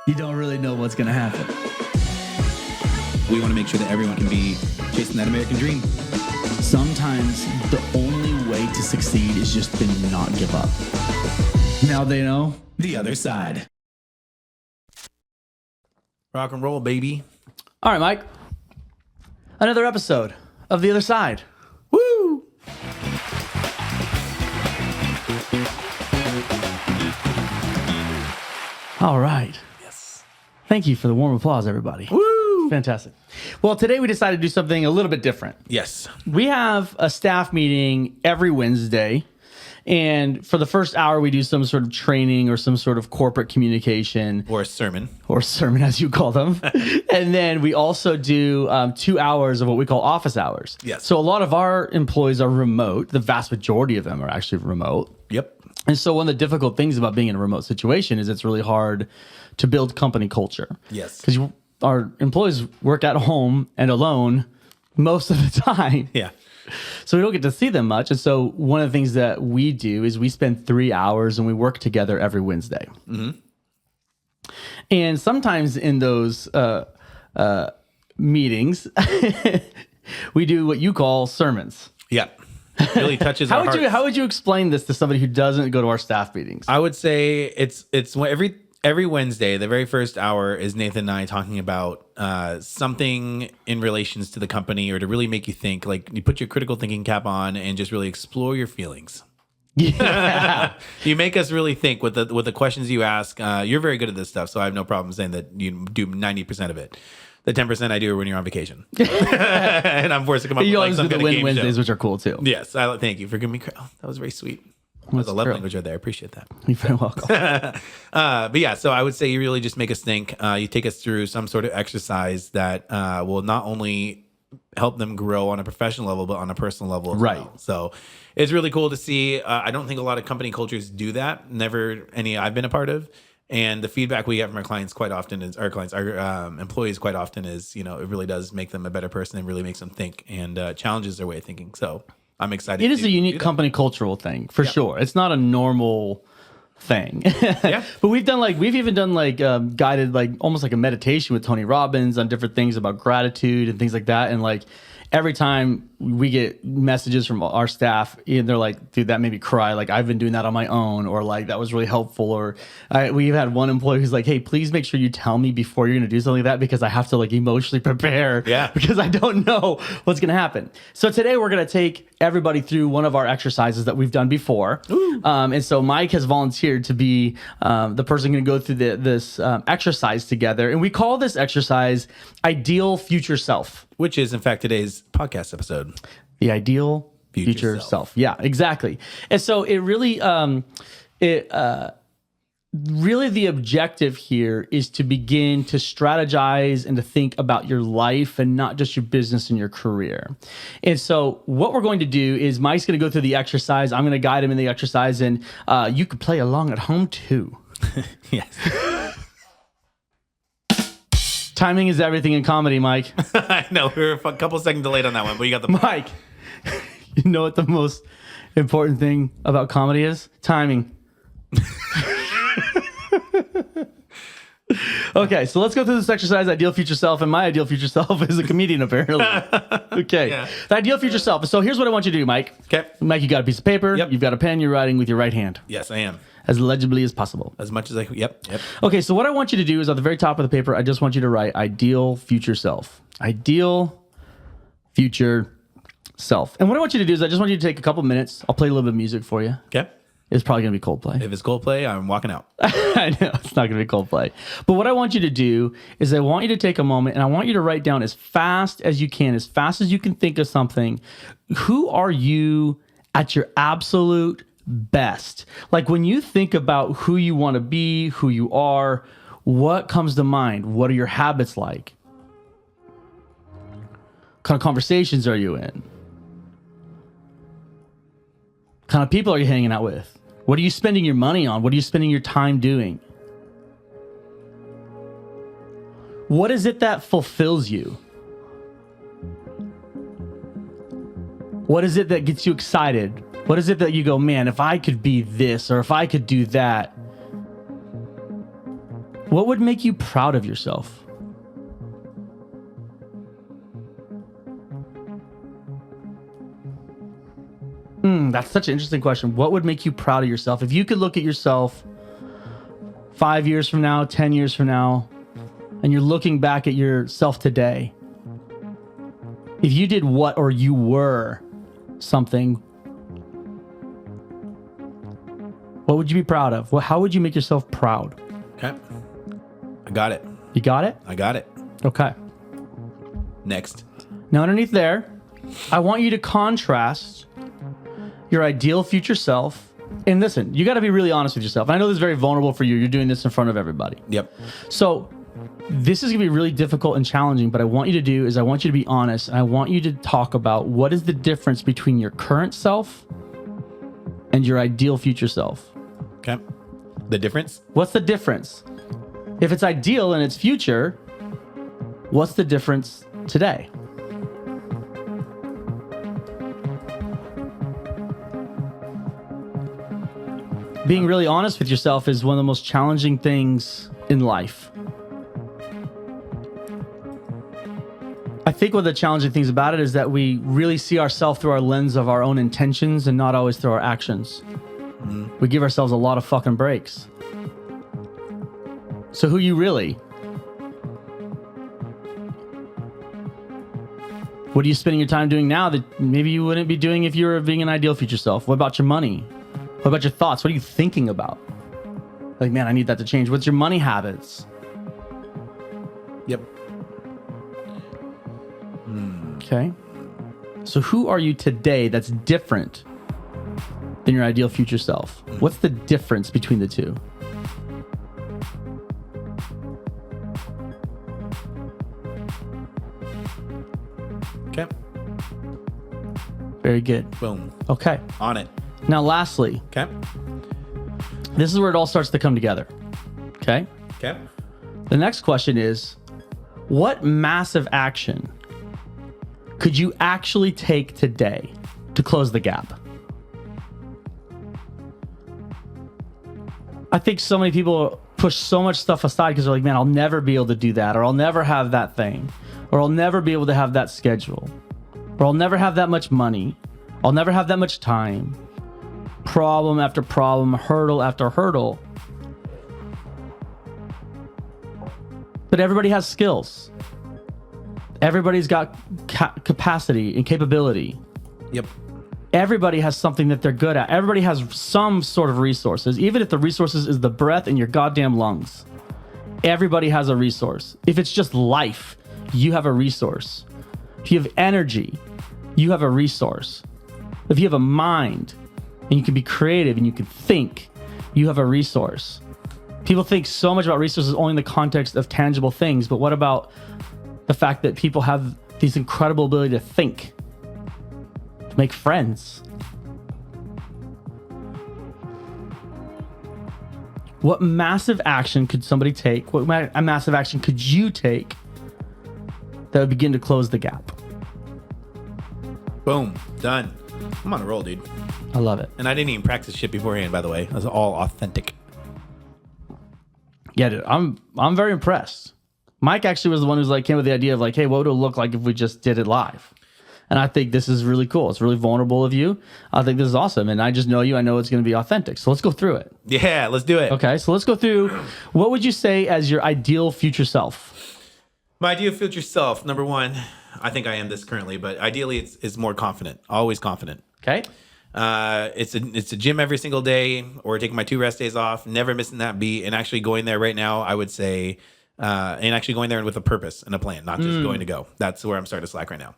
you don't really know what's going to happen. We want to make sure that everyone can be chasing that American dream. Sometimes the only way to succeed is just to not give up. Now they know the other side. Rock and roll, baby. All right, Mike. Another episode of The Other Side. Woo! All right. Yes. Thank you for the warm applause, everybody. Woo! Fantastic. Well, today we decided to do something a little bit different. Yes. We have a staff meeting every Wednesday. And for the first hour, we do some sort of training or some sort of corporate communication. Or a sermon. Or sermon, as you call them. And then we also do 2 hours of what we call office hours. Yes. So a lot of our employees are remote. The vast majority of them are actually remote. Yep. And so one of the difficult things about being in a remote situation is it's really hard to build company culture. Yes. Because our employees work at home and alone most of the time. Yeah. So we don't get to see them much. And so one of the things that we do is we spend 3 hours and we work together every Wednesday. Mm-hmm. And sometimes in those meetings, we do what you call sermons. Yeah. Really touches our hearts. How would you explain this to somebody who doesn't go to our staff meetings? I would say it's every Wednesday, the very first hour is Nathan and I talking about something in relations to the company or to really make you think, like you put your critical thinking cap on and just really explore your feelings. Yeah. You make us really think with the questions you ask. You're very good at this stuff, so I have no problem saying that you do 90% of it. The 10% I do when you're on vacation. And I'm forced to come up with like some kind of game Wednesdays, show. which are cool too. Yes, thank you for giving me credit. Oh, that was very sweet. That's a love language right there. I appreciate that. You're very welcome. But yeah, so I would say you really just make us think. You take us through some sort of exercise that will not only help them grow on a professional level, but on a personal level as well. So it's really cool to see. I don't think a lot of company cultures do that. Never any I've been a part of. And the feedback we get from our clients quite often is our employees quite often is, it really does make them a better person and really makes them think and challenges their way of thinking. So I'm excited. It is a unique company cultural thing for sure. It's not a normal thing. Yeah. But we've even done guided, almost like a meditation with Tony Robbins on different things about gratitude and things like that. And every time we get messages from our staff, and they're like, dude, that made me cry. Like, I've been doing that on my own, or that was really helpful. Or we've had one employee who's like, hey, please make sure you tell me before you're going to do something like that, because I have to emotionally prepare. Yeah. Because I don't know what's going to happen. So today we're going to take everybody through one of our exercises that we've done before. And so Mike has volunteered to be the person going to go through this exercise together. And we call this exercise Ideal Future Self. Which is, in fact, today's podcast episode. The ideal future self. Yeah, exactly. And so it really, really the objective here is to begin to strategize and to think about your life and not just your business and your career. And so what we're going to do is Mike's going to go through the exercise. I'm going to guide him in the exercise, and you can play along at home too. Yes. Timing is everything in comedy, Mike. I know. We were a couple seconds delayed on that one, but you got the Mike, you know what the most important thing about comedy is? Timing. Okay, so let's go through this exercise, Ideal Future Self, and my ideal future self is a comedian, apparently. Okay, Yeah. The ideal future self. So here's what I want you to do, Mike. Okay. Mike, you got a piece of paper. Yep. You've got a pen. You're writing with your right hand. Yes, I am. As legibly as possible. As much as I... Yep. Okay, so what I want you to do is at the very top of the paper, I just want you to write ideal future self. Ideal future self. And what I want you to do is I just want you to take a couple minutes. I'll play a little bit of music for you. Okay. It's probably going to be Coldplay. If it's Coldplay, I'm walking out. I know it's not going to be Coldplay. But what I want you to do is I want you to take a moment and I want you to write down as fast as you can think of something. Who are you at your absolute best? Like when you think about who you want to be, who you are, what comes to mind? What are your habits like? What kind of conversations are you in? What kind of people are you hanging out with? What are you spending your money on? What are you spending your time doing? What is it that fulfills you? What is it that gets you excited? What is it that you go, man, if I could be this or if I could do that? What would make you proud of yourself? That's such an interesting question. What would make you proud of yourself? If you could look at yourself 5 years from now, 10 years from now, and you're looking back at yourself today, if you did what or you were something, what would you be proud of? How would you make yourself proud? Okay. I got it. You got it? I got it. Okay. Next. Now, underneath there, I want you to contrast your ideal future self. And listen, you got to be really honest with yourself. I know this is very vulnerable for you. You're doing this in front of everybody. Yep. So this is going to be really difficult and challenging, but I want you to do is I want you to be honest. And I want you to talk about what is the difference between your current self and your ideal future self. Okay. The difference? What's the difference? If it's ideal and it's future, what's the difference today? Being really honest with yourself is one of the most challenging things in life. I think one of the challenging things about it is that we really see ourselves through our lens of our own intentions and not always through our actions. We give ourselves a lot of fucking breaks. So who you really? What are you spending your time doing now that maybe you wouldn't be doing if you were being an ideal future self? What about your money? What about your thoughts? What are you thinking about? Like, man, I need that to change. What's your money habits? Yep. Okay. So who are you today that's different than your ideal future self? What's the difference between the two? Okay. Very good. Boom. Okay. On it. Now, lastly, Okay. this is where it all starts to come together. Okay. Okay. The next question is, what massive action could you actually take today to close the gap? I think so many people push so much stuff aside because they're like, man, I'll never be able to do that, or I'll never have that thing, or I'll never be able to have that schedule, or I'll never have that much money, I'll never have that much time. Problem after problem, hurdle after hurdle. But everybody has skills. Everybody's got capacity and capability. Yep. Everybody has something that they're good at. Everybody has some sort of resources, even if the resources is the breath in your goddamn lungs. Everybody has a resource. If it's just life, you have a resource. If you have energy, you have a resource. If you have a mind and you can be creative and you can think, you have a resource. People think so much about resources only in the context of tangible things, but what about the fact that people have this incredible ability to think, to make friends? What massive action could somebody take? What massive action could you take that would begin to close the gap? Boom. Done. I'm on a roll, dude. I love it. And I didn't even practice shit beforehand, by the way. It was all authentic. Yeah, dude, I'm very impressed. Mike actually was the one who's like came with the idea of like, hey, what would it look like if we just did it live? And I think this is really cool. It's really vulnerable of you. I think this is awesome. And I just know you. I know it's going to be authentic. So let's go through it. Yeah, let's do it. Okay, so let's go through. What would you say as your ideal future self? My ideal future self, number one, I think I am this currently, but ideally it's more confident. Always confident. Okay. It's a gym every single day, or taking my 2 rest days off, never missing that beat, and actually going there right now, I would say, and actually going there with a purpose and a plan, not just going to go. That's where I'm starting to slack right now.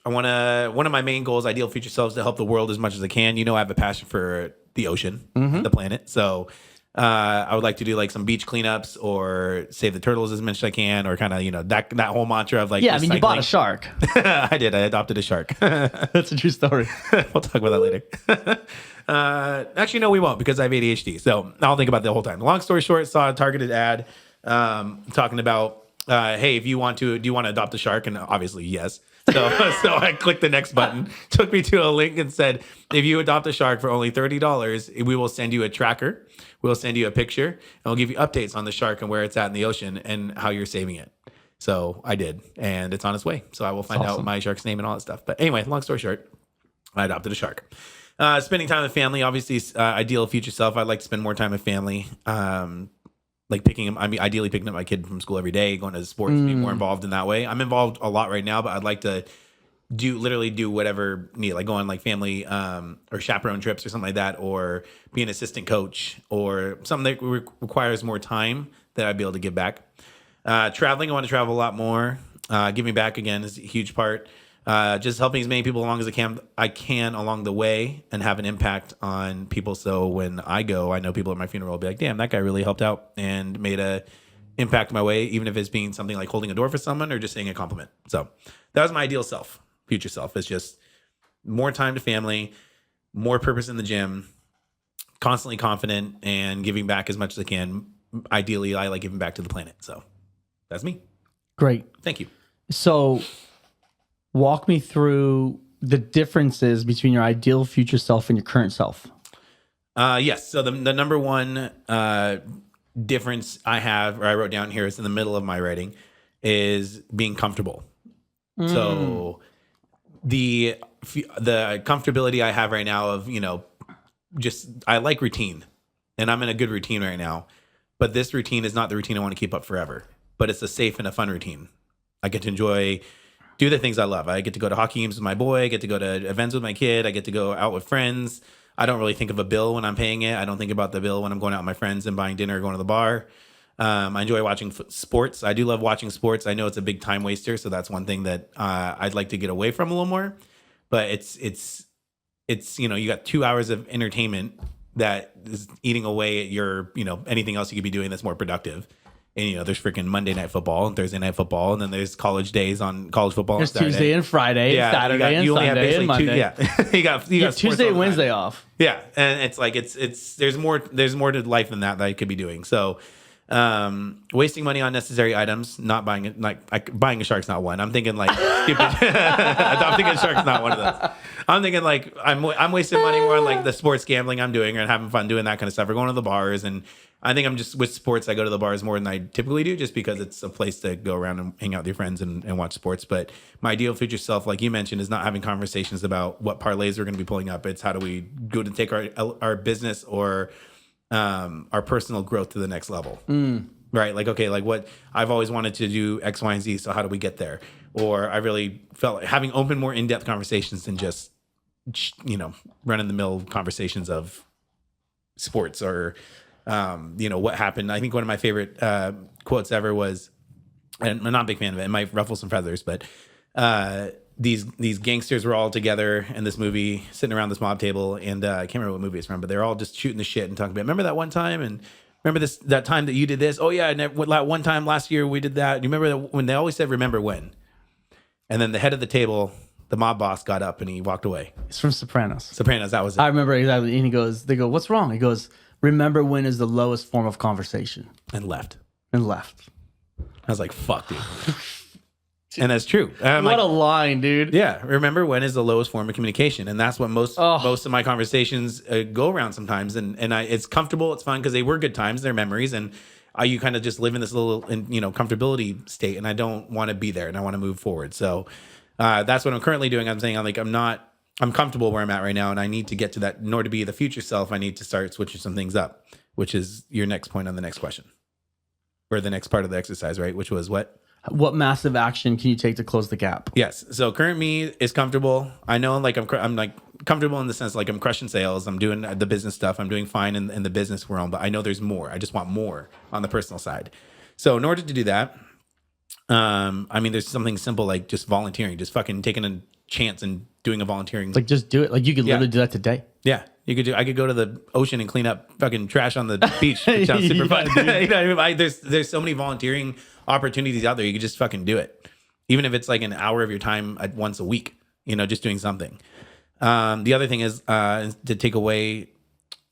One of my main goals, ideal future self, is to help the world as much as I can. You know, I have a passion for the ocean, the planet. So I would like to do like some beach cleanups or save the turtles as much as I can, or kind of, you know, that whole mantra of like, yeah, I mean, you bought a shark. I did. I adopted a shark. That's a true story. We'll talk about that later. Actually, no, we won't, because I have ADHD. So I'll think about that the whole time. Long story short, saw a targeted ad talking about, hey, do you want to adopt a shark? And obviously, yes. So I clicked the next button, took me to a link and said, if you adopt a shark for only $30, we will send you a tracker. We'll send you a picture and we'll give you updates on the shark and where it's at in the ocean and how you're saving it. So I did, and it's on its way. So I will find out my shark's name and all that stuff. But anyway, long story short, I adopted a shark. Spending time with family, obviously, ideal future self. I'd like to spend more time with family. Like ideally picking up my kid from school every day, going to the sports, be more involved in that way. I'm involved a lot right now, but I'd like to do whatever need, like go on like family or chaperone trips or something like that, or be an assistant coach or something that requires more time that I'd be able to give back. Traveling, I want to travel a lot more. Giving back again is a huge part. Just helping as many people along as I can along the way and have an impact on people. So when I go, I know people at my funeral will be like, damn, that guy really helped out and made a impact my way, even if it's being something like holding a door for someone or just saying a compliment. So that was my ideal self, future self. It's just more time to family, more purpose in the gym, constantly confident and giving back as much as I can. Ideally, I like giving back to the planet. So that's me. Great. Thank you. So walk me through the differences between your ideal future self and your current self. Yes. So the number one difference I have, or I wrote down here, is in the middle of my writing, is being comfortable. So the comfortability I have right now of, just I like routine, and I'm in a good routine right now. But this routine is not the routine I want to keep up forever. But it's a safe and a fun routine. I get to do the things I love. I get to go to hockey games with my boy. I get to go to events with my kid. I get to go out with friends. I don't really think of a bill when I'm paying it. I don't think about the bill when I'm going out with my friends and buying dinner or going to the bar. I enjoy watching sports. I do love watching sports. I know it's a big time waster, so that's one thing that I'd like to get away from a little more. But it's you got 2 hours of entertainment that is eating away at your anything else you could be doing that's more productive. And there's freaking Monday Night Football and Thursday Night Football, and then there's college days on college football. There's Tuesday and Friday, and Saturday and Sunday and Monday. You got Tuesday and Wednesday off. Yeah, and it's like there's more to life than that I could be doing. So, wasting money on necessary items, not buying it. Like buying a shark's not one. I'm thinking like stupid. I'm thinking shark's not one of those. I'm thinking like I'm wasting money more on like the sports gambling I'm doing and having fun doing that kind of stuff. Or going to the bars, and I think I'm just with sports. I go to the bars more than I typically do, just because it's a place to go around and hang out with your friends and watch sports. But my ideal future self, like you mentioned, is not having conversations about what parlays we're going to be pulling up. It's how do we go to take our business or our personal growth to the next level. Right? Like, okay, like what I've always wanted to do X, Y, and Z. So how do we get there? Or I really felt like having open, more in-depth conversations than just, run-in-the-mill conversations of sports or, what happened. I think one of my favorite quotes ever was, and I'm not a big fan of it, it might ruffle some feathers, but these gangsters were all together in this movie, sitting around this mob table, and I can't remember what movie it's from, but they're all just shooting the shit and talking about, remember that one time, and remember that time that you did this? Oh yeah, and that one time last year we did that. You remember that when they always said, remember when? And then the head of the table, the mob boss, got up and he walked away. It's from Sopranos. That was it. I remember exactly. And they go, what's wrong? He goes, remember when is the lowest form of conversation. And left. I was like, fuck, dude. And that's true. What a line, dude. Yeah. Remember when is the lowest form of communication. And that's what most of my conversations go around sometimes. And it's comfortable. It's fun because they were good times. They're memories. And you kind of just live in this little, comfortability state. And I don't want to be there and I want to move forward. So that's what I'm currently doing. I'm saying I'm comfortable where I'm at right now. And I need to get to that. In order to be the future self, I need to start switching some things up, which is your next point on the next question. Or the next part of the exercise, right? Which was what? What massive action can you take to close the gap? Yes. So current me is comfortable. I know I'm like comfortable in the sense like I'm crushing sales. I'm doing the business stuff. I'm doing fine in the business realm, but I know there's more. I just want more on the personal side. So in order to do that, there's something simple like just volunteering, just fucking taking a chance and doing a volunteering. Like just do it. Like you could literally do that today. Yeah. I could go to the ocean and clean up fucking trash on the beach. It sounds super fun. There's so many volunteering opportunities out there. You could just fucking do it. Even if it's like an hour of your time once a week, just doing something. The other thing is to take away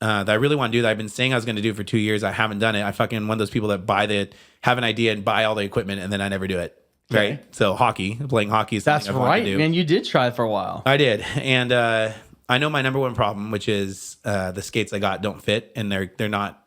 that I really want to do that I've been saying I was going to do for 2 years. I haven't done it. I fucking one of those people that have an idea and buy all the equipment and then I never do it. right? So playing hockey is something That's I've wanted right, to do. man. You did try for a while. I did. And I know my number one problem, which is the skates I got don't fit, and they're not.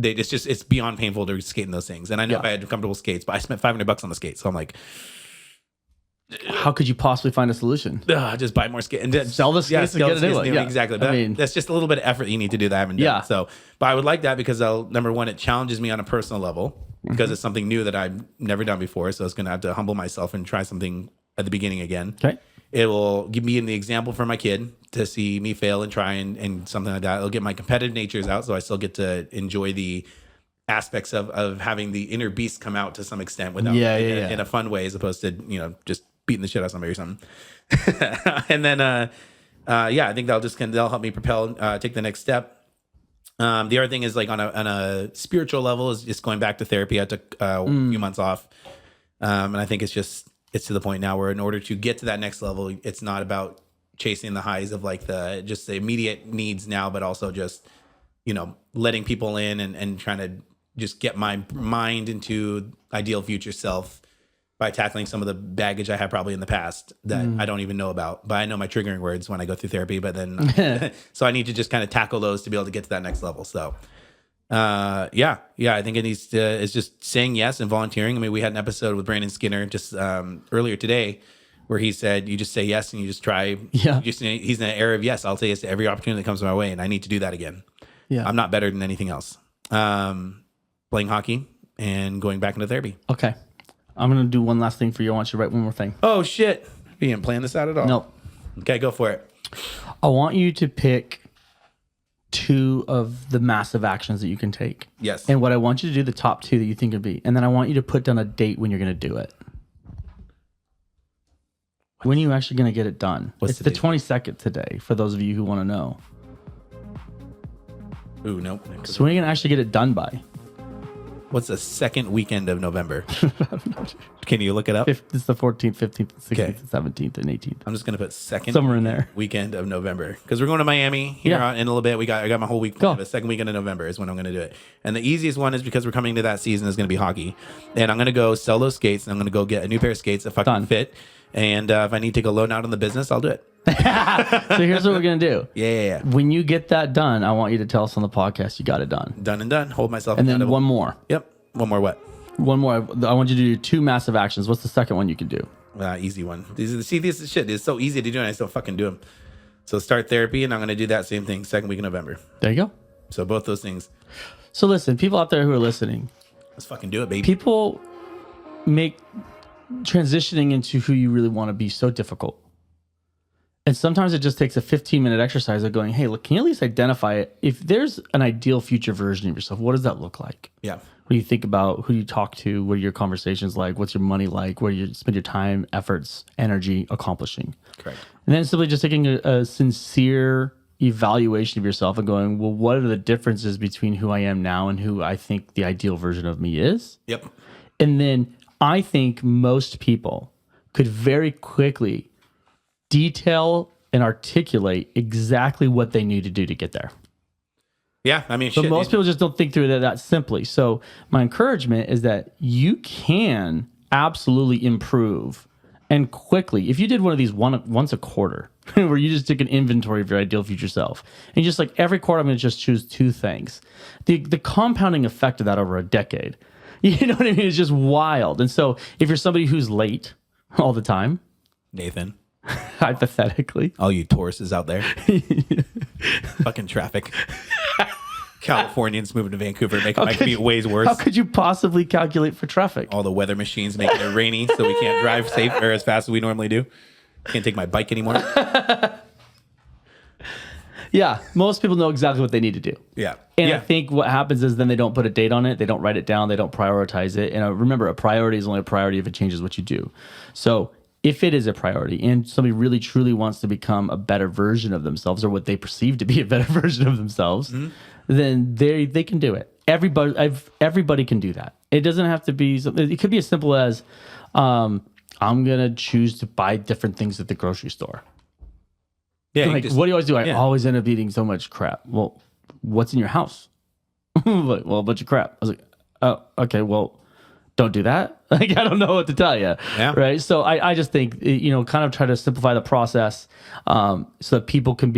It's beyond painful to skate in those things. And I know if I had comfortable skates, but I spent $500 on the skates, so I'm like, how could you possibly find a solution? Just buy more skates and sell the skates and get a new one. Yeah, exactly. But that's just a little bit of effort you need to do that I haven't done. Yeah. So, but I would like that because number one, it challenges me on a personal level because it's something new that I've never done before. So I was going to have to humble myself and try something at the beginning again. Okay. It will give me the example for my kid to see me fail and try and something like that. It'll get my competitive natures out, so I still get to enjoy the aspects of having the inner beast come out to some extent without in a fun way, as opposed to just beating the shit out of somebody or something. And then I think they'll help me propel, take the next step. The other thing is like on a spiritual level is just going back to therapy. I took a few months off, and I think it's to the point now where in order to get to that next level, it's not about chasing the highs of like the immediate needs now, but also just, letting people in and trying to just get my mind into ideal future self by tackling some of the baggage I have probably in the past that I don't even know about, but I know my triggering words when I go through therapy, but then, so I need to just kind of tackle those to be able to get to that next level. So, I think it needs to, it's just saying yes and volunteering. I mean, we had an episode with Brandon Skinner just earlier today where he said, you just say yes and you just try. Yeah. He's in an era of yes. I'll say yes to every opportunity that comes my way. And I need to do that again. Yeah. I'm not better than anything else. Playing hockey and going back into therapy. Okay. I'm going to do one last thing for you. I want you to write one more thing. Oh, shit. You didn't plan this out at all. Nope. Okay, go for it. I want you to pick 2 of the massive actions that you can take. Yes. And what I want you to do, the top 2 that you think would be. And then I want you to put down a date when you're going to do it. When are you actually going to get it done? It's the 22nd today, for those of you who want to know. Ooh, nope. So when are you going to actually get it done by? What's the second weekend of November? Can you look it up? It's the 14th, 15th, 16th, 17th, and 18th. I'm just going to put second somewhere in there weekend of November because we're going to Miami here in a little bit. I got my whole week. The second weekend of November is when I'm going to do it. And the easiest one is because we're coming to that season is going to be hockey. And I'm going to go sell those skates and I'm going to go get a new pair of skates that fucking fit. And if I need to take a loan out on the business, I'll do it. So here's what we're going to do. Yeah. When you get that done, I want you to tell us on the podcast you got it done. Done and done. Hold myself and accountable. Then one more. Yep. One more what? One more. I want you to do 2 massive actions. What's the second one you can do? Easy one. This is shit. It's so easy to do and I still fucking do them. So start therapy and I'm going to do that same thing second week in November. There you go. So both those things. So listen, people out there who are listening. Let's fucking do it, baby. People make transitioning into who you really want to be so difficult. And sometimes it just takes a 15-minute exercise of going, hey, look, can you at least identify it? If there's an ideal future version of yourself, what does that look like? Yeah. What do you think about? Who do you talk to? What are your conversations like? What's your money like? Where do you spend your time, efforts, energy accomplishing? Correct. And then simply just taking a sincere evaluation of yourself and going, well, what are the differences between who I am now and who I think the ideal version of me is? Yep. And then I think most people could very quickly detail and articulate exactly what they need to do to get there. Yeah, I mean, but most people just don't think through that simply. So my encouragement is that you can absolutely improve and quickly. If you did one of these once a quarter, where you just took an inventory of your ideal future self, and just like every quarter, I'm going to just choose 2 things. The compounding effect of that over a decade, you know what I mean? It's just wild. And so if you're somebody who's late all the time, Nathan, hypothetically, all you Tauruses out there, fucking traffic. Californians moving to Vancouver making my commute ways worse. How could you possibly calculate for traffic? All the weather machines making it rainy so we can't drive safe or as fast as we normally do. Can't take my bike anymore. Yeah, most people know exactly what they need to do. Yeah. And I think what happens is then they don't put a date on it. They don't write it down. They don't prioritize it. And remember, a priority is only a priority if it changes what you do. So if it is a priority and somebody really truly wants to become a better version of themselves or what they perceive to be a better version of themselves, then they can do it. Everybody can do that. It doesn't have to be, it could be as simple as I'm going to choose to buy different things at the grocery store. Yeah. Like, what do you always do? I always end up eating so much crap. Well, what's in your house? Well, a bunch of crap. I was like, oh, okay, well, don't do that. Like, I don't know what to tell you. Yeah. Right. So I just think, kind of try to simplify the process so that people can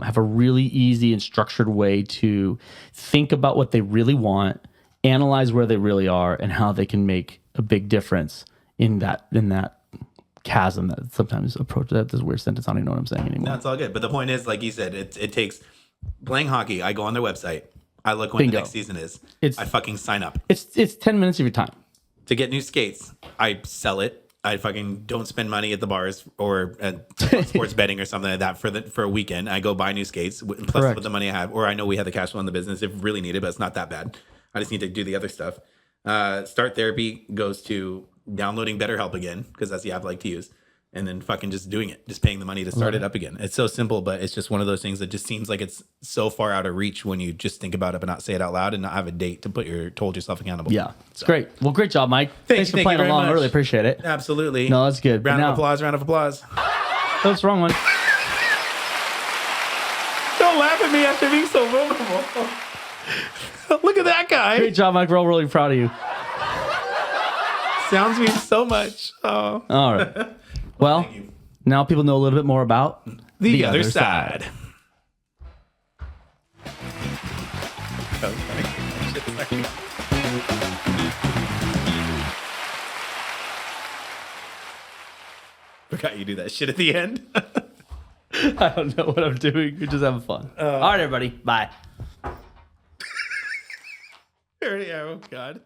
have a really easy and structured way to think about what they really want, analyze where they really are, and how they can make a big difference in that chasm that sometimes approach that. This weird sentence. I don't even know what I'm saying anymore. No, it's all good. But the point is, like you said, it takes playing hockey. I go on their website. I look when the next season is. I fucking sign up. It's 10 minutes of your time. To get new skates, I sell it. I fucking don't spend money at the bars or at sports betting or something like that for a weekend. I go buy new skates plus with the money I have, or I know we have the cash flow in the business if really needed, but it's not that bad. I just need to do the other stuff. Start therapy goes to downloading BetterHelp again because that's the app I like to use, and then fucking just doing it, just paying the money to start it up again. It's so simple, but it's just one of those things that just seems like it's so far out of reach when you just think about it but not say it out loud and not have a date to hold yourself accountable. Yeah, it's great. Well, great job, Mike. Thanks for playing along. I really appreciate it. Absolutely. No, that's good. Round of applause. That's the wrong one. Don't laugh at me after being so vulnerable. Look at that guy. Great job, Mike. We're all really proud of you. Sounds means so much. Oh. All right. Well, now people know a little bit more about the other side. Forgot you do that shit at the end. I don't know what I'm doing. We're just having fun. All right, everybody. Bye. Oh, God.